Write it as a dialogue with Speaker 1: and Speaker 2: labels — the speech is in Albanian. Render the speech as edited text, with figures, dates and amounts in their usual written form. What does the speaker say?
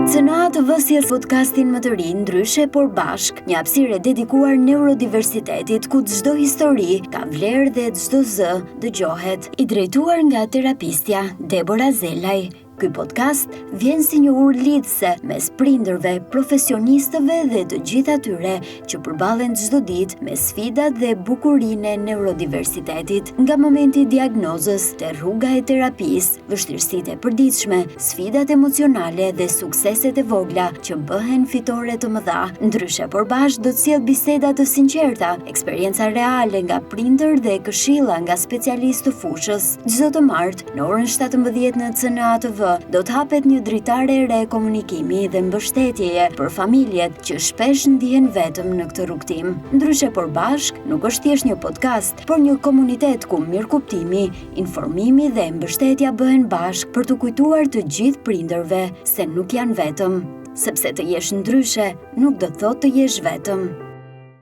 Speaker 1: CNA të vësjes podcastin më të ri Ndryshe por bashk, një hapësirë e dedikuar neurodiversitetit ku çdo histori ka vlerë dhe çdo zë dëgjohet. I drejtuar nga terapistja Debora Zelaj. Ky podcast vjen si një urë lidhëse mes prindërve, profesionistëve dhe të gjithë atyre që përballen çdo ditë me sfidat dhe bukurinë e neurodiversitetit, nga momenti i diagnozës te rruga e terapisë, vështirësitë e përditshme, sfidat emocionale dhe sukseset e vogla që bëhen fitore të mëdha. Ndryshe por bashk do të sjell biseda të sinqerta, eksperienca reale nga prindër dhe këshilla nga specialistë të fushës. Çdo të martë në orën 17 në CNA TV do të hapet një dritare e re komunikimi dhe mbështetjeje për familjet që shpesh ndihen vetëm në këtë rrugtim. Ndryshe por bashk nuk është thjesht një podcast, por një komunitet ku mirëkuptimi, informimi dhe mbështetja bëhen bashk për të kujtuar të gjithë prindërve se nuk janë vetëm, sepse të jesh ndryshe nuk do të thotë të jesh vetëm.